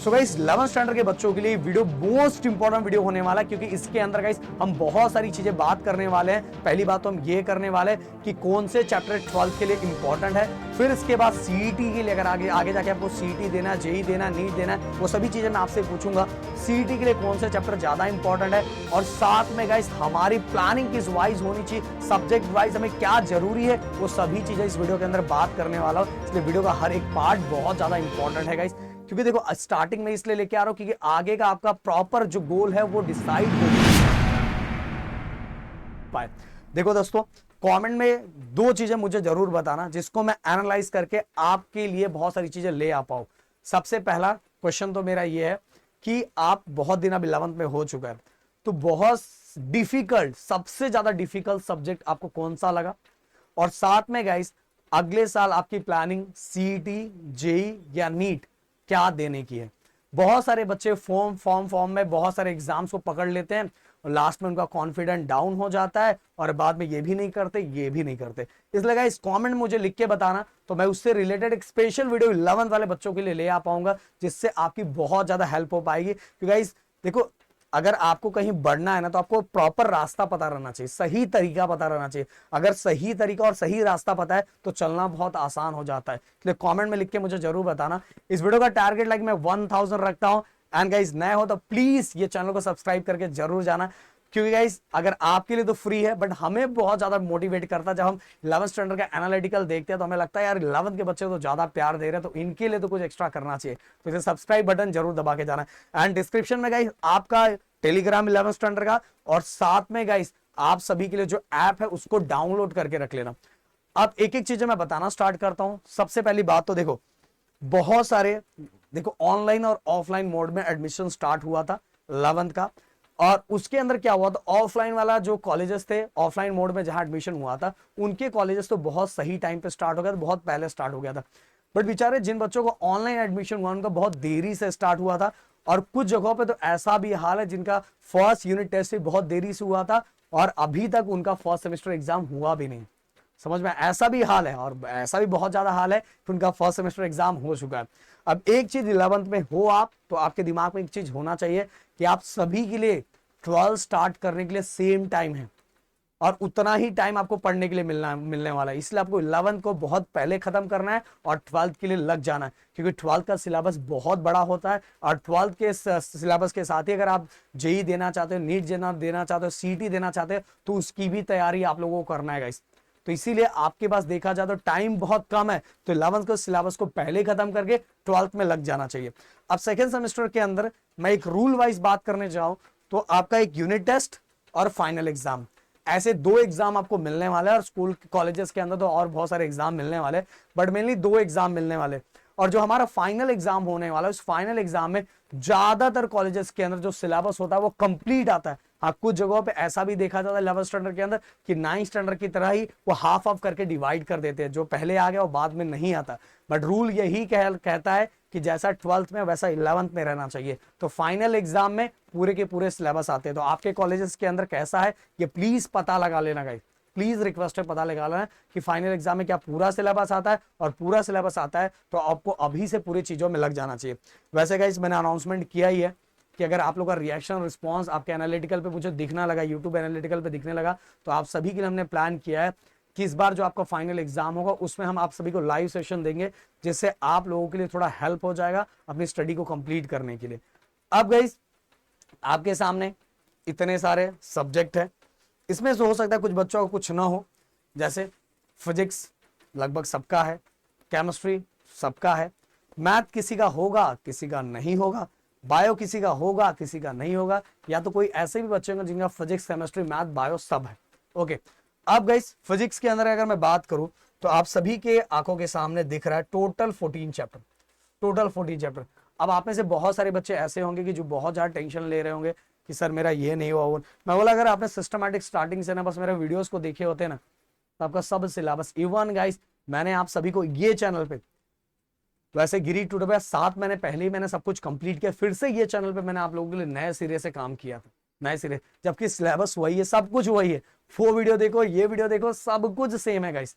So guys 11th standard के बच्चों के लिए वीडियो मोस्ट इंपॉर्टेंट वीडियो होने वाला है, क्योंकि इसके अंदर गाइस हम बहुत सारी चीजें बात करने वाले हैं। पहली बात तो हम ये करने वाले हैं कि कौन से चैप्टर 12th के लिए इंपॉर्टेंट है, फिर इसके बाद सीईटी के लिए अगर आगे जाके आपको सीईटी देना, जेई देना, नीट देना, वो सभी चीजें मैं आपसे पूछूंगा। सीईटी के लिए कौन से चैप्टर ज्यादा इंपॉर्टेंट है, और साथ में गाइस हमारी प्लानिंग किस वाइज होनी चाहिए, सब्जेक्ट वाइज हमें क्या जरूरी है, वो सभी चीजें इस वीडियो के अंदर बात करने वाला हूं। इसलिए वीडियो का हर एक पार्ट बहुत ज्यादा इंपॉर्टेंट है गाइस, क्योंकि देखो स्टार्टिंग में इसलिए लेके आ रहा हूं क्योंकि आगे का आपका प्रॉपर जो गोल है वो डिसाइड हो पाए। देखो दोस्तों, कमेंट में दो चीजें मुझे जरूर बताना जिसको मैं एनालाइज करके आपके लिए बहुत सारी चीजें ले आ पाऊं। सबसे पहला क्वेश्चन तो मेरा ये है कि आप बहुत दिन अब 11th में हो चुका है, तो बहुत डिफिकल्ट, सबसे ज्यादा डिफिकल्ट सब्जेक्ट आपको कौन सा लगा, और साथ में गाइस अगले साल आपकी प्लानिंग सीईटी, जेई या नीट क्या देने की है। बहुत सारे बच्चे फॉर्म में बहुत सारे एग्जाम्स को पकड़ लेते हैं और लास्ट में उनका कॉन्फिडेंस डाउन हो जाता है और बाद में ये भी नहीं करते, ये भी नहीं करते। इसलिए गाइस कमेंट मुझे लिख के बताना, तो मैं उससे रिलेटेड एक स्पेशल वीडियो 11th वाले बच्चों के लिए ले आ पाऊंगा, जिससे आपकी बहुत ज्यादा हेल्प हो पाएगी। क्योंकि गाइस देखो, अगर आपको कहीं बढ़ना है ना, तो आपको प्रॉपर रास्ता पता रहना चाहिए, सही तरीका पता रहना चाहिए। अगर सही तरीका और सही रास्ता पता है तो चलना बहुत आसान हो जाता है। इसलिए कमेंट में लिख के मुझे जरूर बताना। इस वीडियो का टारगेट लाइक मैं 1000 रखता हूं। एंड गाइस नए हो तो प्लीज ये चैनल को सब्सक्राइब करके जरूर जाना, क्योंकि गाइस अगर आपके लिए तो फ्री है, बट हमें बहुत ज्यादा मोटिवेट करता है। जब हम 11th स्टैंडर्ड का एनालिटिकल देखते हैं तो हमें लगता है यार 11th के बच्चे तो ज्यादा प्यार दे रहे हैं, तो इनके लिए तो कुछ एक्स्ट्रा करना चाहिए। तो इसे सब्सक्राइब बटन जरूर दबा के जाना। एंड डिस्क्रिप्शन में गाइस आपका टेलीग्राम 11th स्टैंडर्ड का, और साथ में गाइस आप सभी के लिए जो ऐप है उसको डाउनलोड करके रख लेना। अब एक एक चीजें मैं बताना स्टार्ट करता हूं। सबसे पहली बात तो देखो, बहुत सारे देखो ऑनलाइन और ऑफलाइन मोड में एडमिशन स्टार्ट हुआ था 11th का, और उसके अंदर क्या हुआ था, ऑफलाइन वाला जो कॉलेजेस थे, ऑफलाइन मोड में जहां एडमिशन हुआ था, उनके कॉलेजेस तो बहुत सही टाइम पे स्टार्ट हो गया था, बहुत पहले स्टार्ट हो गया था। बट बेचारे जिन बच्चों को ऑनलाइन एडमिशन हुआ उनका बहुत देरी से स्टार्ट हुआ था, और कुछ जगहों पे तो ऐसा भी हाल है जिनका फर्स्ट यूनिट टेस्ट भी बहुत देरी से हुआ था और अभी तक उनका फर्स्ट सेमेस्टर एग्जाम हुआ भी नहीं। समझ में, ऐसा भी हाल है, और ऐसा भी बहुत ज्यादा हाल है कि उनका फर्स्ट सेमेस्टर एग्जाम हो चुका है। अब एक चीज 11th में हो आप, तो आपके दिमाग में एक चीज होना चाहिए कि आप सभी के लिए 12 स्टार्ट करने के लिए सेम टाइम है, और उतना ही टाइम आपको पढ़ने के लिए मिलने वाला है। इसलिए आपको 11th को बहुत पहले खत्म करना है और 12th के लिए लग जाना है, क्योंकि 12th का सिलेबस बहुत बड़ा होता है। और 12th के सिलेबस के साथ ही अगर आप जेई देना चाहते हो, नीट देना चाहते हो, सीईटी देना चाहते हो, तो उसकी भी तैयारी आप लोगों को करना है गाइस। तो इसीलिए आपके पास देखा जाए तो टाइम बहुत कम है, तो 11th के सिलेबस को पहले खत्म करके 12th में लग जाना चाहिए। अब सेकेंड सेमेस्टर के अंदर मैं एक रूल वाइज बात करने जाऊं तो आपका एक यूनिट टेस्ट और फाइनल एग्जाम, ऐसे दो एग्जाम आपको मिलने वाले हैं। और स्कूल कॉलेजेस के अंदर तो और बहुत सारे एग्जाम मिलने वाले, बट मेनली दो एग्जाम मिलने वाले। और जो हमारा फाइनल एग्जाम होने वाला है, उस फाइनल एग्जाम में ज्यादातर कॉलेजेस के अंदर जो सिलेबस होता है वो कंप्लीट आता है। हाँ, कुछ जगहों पे ऐसा भी देखा जाता है 11th स्टैंडर्ड के अंदर कि 9th स्टैंडर्ड की तरह ही वो हाफ ऑफ करके डिवाइड कर देते हैं, जो पहले आ गया वो बाद में नहीं आता। बट रूल यही कहता है कि जैसा 12th में वैसा 11th में रहना चाहिए। तो फाइनल एग्जाम में पूरे के पूरे सिलेबस आते हैं। तो आपके कॉलेजेस के अंदर कैसा है ये प्लीज पता लगा लेना गाइस, प्लीज रिक्वेस्ट है पता लगा लेना कि फाइनल एग्जाम में क्या पूरा सिलेबस आता है, और पूरा सिलेबस आता है तो आपको अभी से पूरी चीजों में लग जाना चाहिए। वैसे गाइस मैंने अनाउंसमेंट किया ही है कि अगर आप लोग का रिएक्शन रिस्पॉन्स आपके एनालिटिकल पे मुझे दिखना लगा, यूट्यूब एनालिटिकल पे दिखने लगा, तो आप सभी के लिए हमने प्लान किया है कि इस बार जो आपका फाइनल एग्जाम होगा उसमें हम आप सभी को लाइव सेशन देंगे, जिससे आप लोगों के लिए थोड़ा हेल्प हो जाएगा अपनी स्टडी को कंप्लीट करने के लिए। अब गाइस आपके सामने इतने सारे सब्जेक्ट है, इसमें से हो सकता है कुछ बच्चों को कुछ ना हो, जैसे फिजिक्स लगभग सबका है, केमिस्ट्री सबका है, मैथ किसी का होगा किसी का नहीं होगा, बायो किसी का होगा किसी का नहीं होगा, या तो कोई ऐसे भी बच्चे होंगे जिनका फिजिक्स, केमिस्ट्री, मैथ, बायो सब है। ओके, अब गाइस फिजिक्स के अंदर अगर मैं बात करूं तो आप सभी के आंखों के सामने दिख रहा है टोटल 14 चैप्टर, टोटल 14 चैप्टर। अब आप में से बहुत सारे बच्चे ऐसे होंगे कि जो बहुत ज्यादा टेंशन ले रहे होंगे कि सर मेरा ये नहीं हुआ वो। मैं बोला अगर आपने सिस्टमैटिक स्टार्टिंग से ना बस मेरे वीडियोस को देखे होते ना, तो आपका सब सिलेबस, इवन गाइस मैंने आप सभी को ये चैनल पे, वैसे गिरी टूटे 7 महीने पहले ही मैंने सब कुछ कंप्लीट किया, फिर से ये चैनल पे मैंने आप लोगों के लिए नए सिरे से काम किया था, नए सिरे, जबकि सिलेबस वही है, सब कुछ वही है। वो वीडियो देखो, ये वीडियो देखो, सब कुछ सेम है गाइस,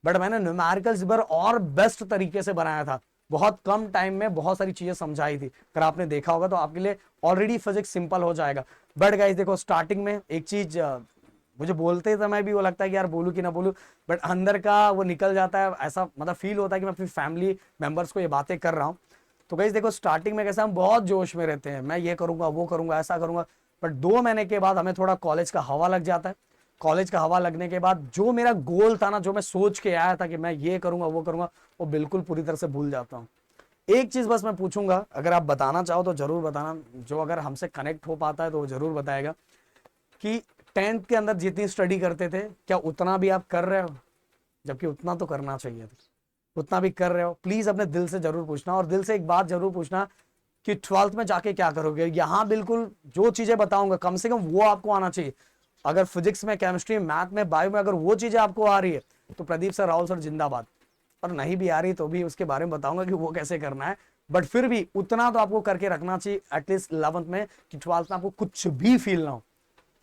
बट मैंने न्यूमेरिकल्स पर और बेस्ट तरीके से बनाया था। बहुत कम टाइम में बहुत सारी चीजें समझाई थी। अगर आपने देखा होगा तो आपके लिए ऑलरेडी फिजिक्स सिंपल हो जाएगा। बट गाइस देखो स्टार्टिंग में एक चीज मुझे बोलते समय भी वो लगता है कि यार बोलूं कि ना बोलूं, बट अंदर का वो निकल जाता है, ऐसा मतलब फील होता है कि मैं अपनी फैमिली मेंबर्स को ये बातें कर रहा हूँ। तो गाइस देखो स्टार्टिंग में कैसे हम बहुत जोश में रहते हैं, मैं ये करूंगा वो करूंगा ऐसा करूंगा, बट 2 महीने के बाद हमें थोड़ा कॉलेज का हवा लग जाता है। कॉलेज का हवा लगने के बाद जो मेरा गोल था ना, जो मैं सोच के आया था कि मैं ये करूंगा वो करूंगा, वो बिल्कुल पूरी तरह से भूल जाता हूँ। एक चीज बस मैं पूछूंगा, अगर आप बताना चाहो तो जरूर बताना, जो अगर हमसे कनेक्ट हो पाता है तो वो जरूर बताएगा कि 10th के अंदर जितनी स्टडी करते थे क्या उतना भी आप कर रहे हो? जबकि उतना तो करना चाहिए था, उतना भी कर रहे हो? प्लीज अपने दिल से जरूर पूछना, और दिल से एक बात जरूर पूछना कि 12th में जाके क्या करोगे। यहां बिल्कुल जो चीजें बताऊंगा कम से कम वो आपको आना चाहिए। अगर फिजिक्स में, केमिस्ट्री में, मैथ में, बायो में अगर वो चीजें आपको आ रही है तो प्रदीप सर, राहुल सर जिंदाबाद। और नहीं भी आ रही तो भी उसके बारे में बताऊंगा कि वो कैसे करना है। बट फिर भी उतना तो आपको करके रखना चाहिए एटलीस्ट 11th में, कि 12th में आपको कुछ भी फील ना हो,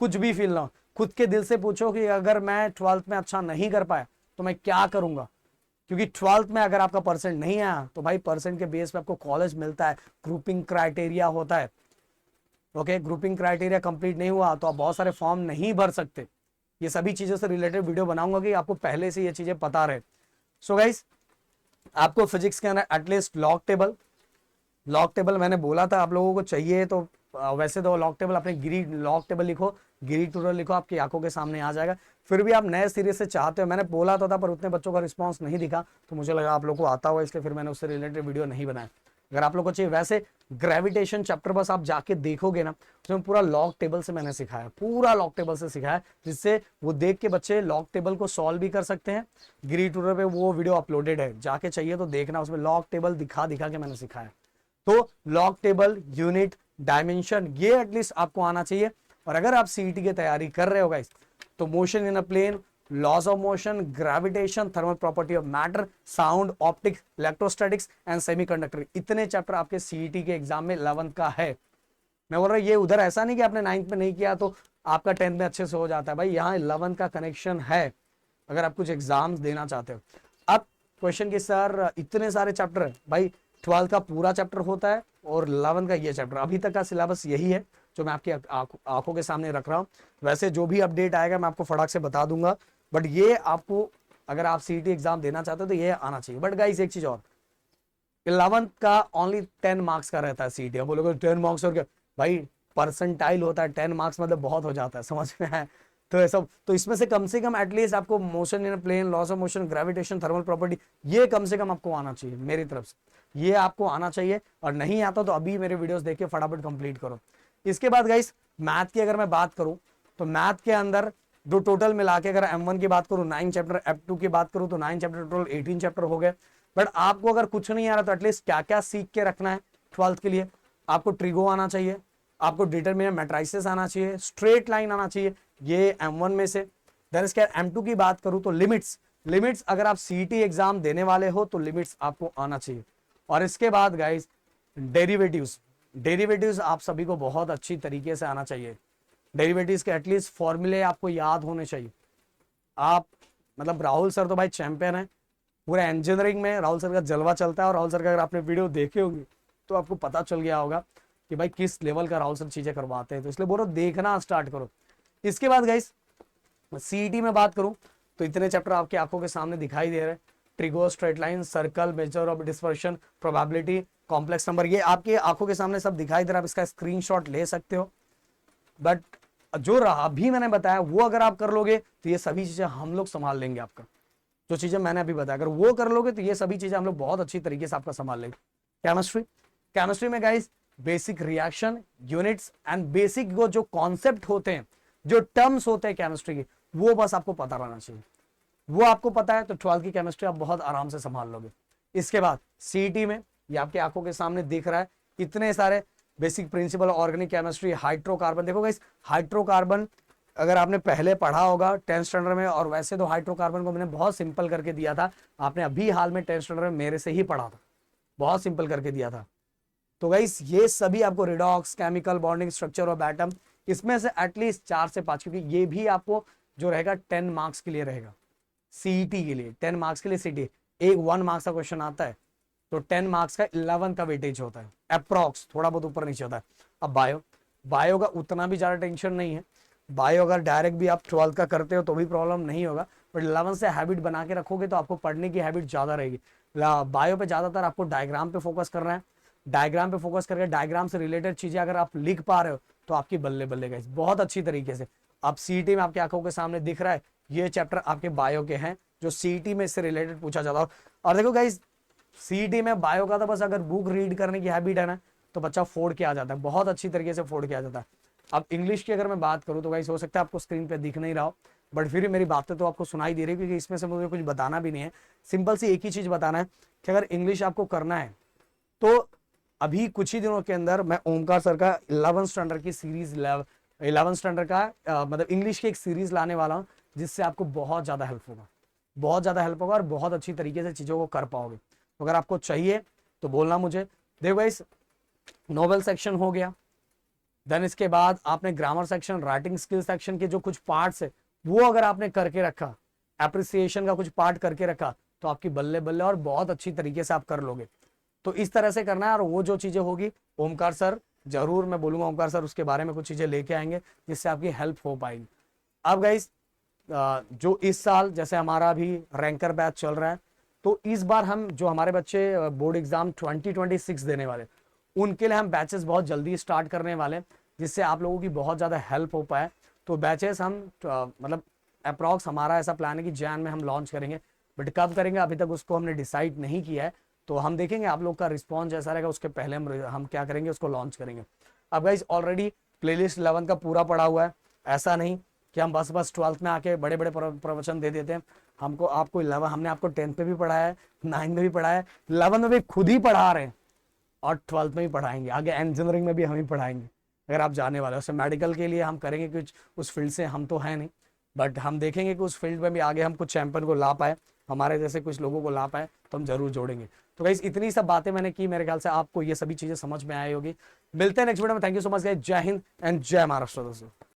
कुछ भी फील ना हो। खुद के दिल से पूछो कि अगर मैं 12th में अच्छा नहीं कर पाया तो मैं क्या करूंगा। क्योंकि 12th में अगर आपका परसेंट नहीं आया तो भाई परसेंट के बेस पे आपको कॉलेज मिलता है, ग्रुपिंग क्राइटेरिया होता है। ओके, ग्रुपिंग क्राइटेरिया कंप्लीट नहीं हुआ तो आप बहुत सारे फॉर्म नहीं भर सकते। ये सभी चीजों से रिलेटेड वीडियो बनाऊंगा कि आपको पहले से ये चीजें पता रहे। सो गाइस, आपको फिजिक्स के अंदर एटलीस्ट लॉग टेबल मैंने बोला था आप लोगों को चाहिए, तो वैसे तो लॉग टेबल अपने गिरी लॉग टेबल लिखो, गिरी टूरल लिखो, आपकी आंखों के सामने आ जाएगा। फिर भी आप नए सिरे से चाहते हो, मैंने बोला तो था पर उतने बच्चों का रिस्पांस नहीं दिखा, तो मुझे लगा आप लोग को आता हुआ, इसलिए फिर मैंने उससे रिलेटेड वीडियो नहीं बनाया। अगर आप लोग को चाहिए वैसे ग्रेविटेशन चैप्टर बस आप जाके देखोगे ना, उसमें पूरा लॉग टेबल से मैंने सिखाया, पूरा लॉग टेबल से सिखाया, जिससे वो देख के बच्चे लॉग टेबल को सॉल्व भी कर सकते हैं। गिरी टूरल पे वो वीडियो अपलोडेड है, जाके चाहिए तो देखना, उसमें लॉग टेबल दिखा दिखा के मैंने सिखाया। तो लॉग टेबल, यूनिट, डायमेंशन, ये एटलीस्ट आपको आना चाहिए। और अगर आप सीईटी की तैयारी कर रहे हो गाइस, तो motion in a plane, laws of motion, gravitation, thermal property of matter, sound, optics, electrostatics and semiconductor, इतने चैप्टर आपके सीईटी के एग्जाम में 11th का है। मैं बोल रहा हूँ ये उधर ऐसा नहीं कि आपने 9th में नहीं किया तो आपका 10th में अच्छे से हो जाता है, भाई यहाँ 11th का कनेक्शन है अगर आप कुछ एग्जाम्स देना चाहते हो। अब क्वेश्चन की सर इतने सारे चैप्टर है, भाई 12th का पूरा चैप्टर होता है और 11th का ये चैप्टर, अभी तक का सिलेबस यही है जो मैं आपकी आंखों के सामने रख रहा हूँ। वैसे जो भी अपडेट आएगा मैं आपको फटाक से बता दूंगा, बट ये आपको अगर आप सीईटी एग्जाम देना चाहते हो तो ये आना चाहिए। बट गाइस एक चीज और, 11th का ओनली 10 मार्क्स का रहता है सीईटी। हम बोलोगे 10 मार्क्स और क्या, भाई परसेंटाइल होता है, 10 मार्क्स मतलब बहुत हो जाता है, समझ में है? तो ऐसा, तो इसमें से कम एटलीस्ट आपको motion in plane, laws of motion, gravitation, thermal property, ये कम से कम आपको आना चाहिए मेरी तरफ से, ये आपको आना चाहिए। और नहीं आता तो अभी मेरे वीडियोस देख के फटाफट कंप्लीट करो। इसके बाद गाइस मैथ की अगर मैं बात करूं तो मैथ के अंदर दो टोटल मिला के, अगर M1 की बात करूं 9 चैप्टर, F2 की बात करूं तो 9 चैप्टर, टोटल 18 चैप्टर हो गए। बट आपको अगर कुछ नहीं आ रहा तो एटलीस्ट क्या क्या सीख के रखना है 12th के लिए, आपको ट्रिगो आना चाहिए, आपको डिटरमिनेंट मैट्रिसेस आना चाहिए, स्ट्रेट लाइन आना चाहिए, ये M1 में से। देन इसके M2 की बात करूं तो लिमिट्स अगर आप सीईटी एग्जाम देने वाले हो तो लिमिट्स आपको आना चाहिए। और इसके बाद गाइस डेरिवेटिव्स आप सभी को बहुत अच्छी तरीके से आना चाहिए। डेरिवेटिव्स के एटलीस्ट फॉर्मूले आपको याद होने चाहिए। आप मतलब राहुल सर तो भाई चैंपियन है पूरे इंजीनियरिंग में, राहुल सर का जलवा चलता है। और राहुल सर का अगर आपने वीडियो देखे होगी तो आपको पता चल गया होगा कि भाई किस लेवल का राहुल सर चीजें करवाते हैं, तो इसलिए बोलो देखना स्टार्ट करो। इसके बाद गाइस सीईटी में बात करूं तो इतने चैप्टर आपकी आंखों के सामने दिखाई दे रहे हैं, trigo, straight line, circle, measure of dispersion, probability, complex number, ये आपके आंखों के सामने सब दिखाई दे रहा है, आप इसका स्क्रीनशॉट ले सकते हो। बट जो रहा अभी मैंने बताया वो अगर आप कर लोगे तो ये सभी चीजें हम लोग संभाल लेंगे आपका। जो चीजें मैंने अभी बताया अगर वो कर लोगे तो ये सभी चीजें हम लोग बहुत अच्छी तरीके से आपका संभाल लेंगे। केमिस्ट्री में guys basic reaction units and basic वो जो कॉन्सेप्ट होते हैं, जो टर्म्स होते हैं केमिस्ट्री की, वो बस आपको पता रहना चाहिए। वो आपको पता है तो 12th की केमिस्ट्री आप बहुत आराम से संभाल लोगे। इसके बाद सीईटी में ये आपकी आंखों के सामने दिख रहा है इतने सारे basic principle organic chemistry, hydrocarbon. देखो गाइस हाइड्रोकार्बन अगर आपने पहले पढ़ा होगा 10th स्टैंडर्ड में, और वैसे तो हाइड्रोकार्बन को मैंने बहुत सिंपल करके दिया था, आपने अभी हाल में 10th स्टैंडर्ड में मेरे से ही पढ़ा था, बहुत सिंपल करके दिया था। तो गाइस ये सभी आपको redox, chemical bonding, structure of atom, इसमें से एटलीस्ट 4 से 5, क्योंकि ये भी आपको जो रहेगा 10 मार्क्स के लिए रहेगा सीईटी के लिए, 10 मार्क्स के लिए सीईटी। एक 1 मार्क्स का क्वेश्चन आता है तो 10 मार्क्स का 11 का वेटेज होता है अप्रॉक्स, थोड़ा बहुत ऊपर नीचे होता है। अब बायो, बायो का उतना भी ज़्यादा टेंशन नहीं है। बायो अगर डायरेक्ट भी आप 12th का करते हो तो भी प्रॉब्लम नहीं होगा, बट 11 से हैबिट बना के रखोगे तो आपको पढ़ने की हैबिट ज़्यादा रहेगी। बायो पे ज़्यादातर आपको डायग्राम पे फोकस करना है। डायग्राम पे फोकस करके डायग्राम से रिलेटेड चीज़ें अगर आप लिख पा रहे हो तो आपकी बल्ले बल्ले गाइस बहुत अच्छी तरीके से। अब सीईटी में आपकी आंखों के सामने दिख रहा है ये चैप्टर आपके बायो के हैं जो सीईटी में इससे रिलेटेड पूछा जाता है। और देखो गाइस सीईटी में बायो का तो बस अगर बुक रीड करने की हैबिट है ना तो बच्चा फोड़ के आ जाता है, बहुत अच्छी तरीके से फोड़ के आ जाता है। अब इंग्लिश की अगर मैं बात करूं तो गाइस हो सकता है आपको स्क्रीन पे दिख नहीं रहा हो, बट फिर मेरी बातें तो आपको सुनाई दे रही है क्योंकि इसमें से मुझे कुछ बताना भी नहीं है। सिंपल सी एक ही चीज बताना है कि अगर इंग्लिश आपको करना है तो अभी कुछ ही दिनों के अंदर मैं ओमकार सर का 11th स्टैंडर्ड की सीरीज 11th स्टैंडर्ड का मतलब इंग्लिश की एक सीरीज लाने वाला हूँ जिससे आपको बहुत ज़्यादा हेल्प होगा, बहुत ज़्यादा हेल्प होगा और बहुत अच्छी तरीके से चीज़ों को कर पाओगे। तो अगर आपको चाहिए तो बोलना मुझे। देखो गाइस नोवेल सेक्शन हो गया, देन इसके बाद आपने grammar section, writing skill section के जो कुछ पार्ट्स है वो अगर आपने करके रखा, एप्रिसिएशन का कुछ पार्ट करके रखा तो आपकी बल्ले बल्ले और बहुत अच्छी तरीके से आप कर लोगे। तो इस तरह से करना है और वो जो चीजें होगी ओमकार सर जरूर, मैं बोलूंगा ओमकार सर उसके बारे में कुछ चीजें लेके आएंगे जिससे आपकी हेल्प हो पाएगी। अब गाइस जो इस साल जैसे हमारा अभी रैंकर बैच चल रहा है तो इस बार हम जो हमारे बच्चे बोर्ड एग्जाम 2026 देने वाले उनके लिए हम बैचेस बहुत जल्दी स्टार्ट करने वाले हैं जिससे आप लोगों की बहुत ज़्यादा हेल्प हो पाए। तो बैचेस हम मतलब अप्रॉक्स हमारा ऐसा प्लान है कि जैन में हम लॉन्च करेंगे, बट कब करेंगे अभी तक उसको हमने डिसाइड नहीं किया है। तो हम देखेंगे आप लोग का रिस्पॉन्स जैसा रहेगा उसके पहले हम क्या करेंगे उसको लॉन्च करेंगे। अब गाइस ऑलरेडी प्लेलिस्ट 11 का पूरा पड़ा हुआ है, ऐसा नहीं कि हम बस 12th में आके बड़े बड़े प्रवचन दे देते हैं। हमको आपको 11 हमने आपको 10th में भी पढ़ाया है, 9th में भी पढ़ाया है, 11th में भी खुद ही पढ़ा रहे हैं और 12th में भी पढ़ाएंगे, आगे इंजीनियरिंग में भी हम ही पढ़ाएंगे अगर आप जाने वाले हो। उससे मेडिकल के लिए हम करेंगे कुछ, उस फील्ड से हम तो है नहीं, बट हम देखेंगे कि उस फील्ड में भी आगे हम कुछ चैंपियन को ला पाए, हमारे जैसे कुछ लोगों को ला पाए तो हम जरूर जोड़ेंगे। तो गाइस इतनी सब बातें मैंने की, मेरे ख्याल से आपको ये सभी चीजें समझ में आई होगी। मिलते हैं नेक्स्ट वीडियो में। Thank you so much guys, जय हिंद एंड जय महाराष्ट्र दोस्तों।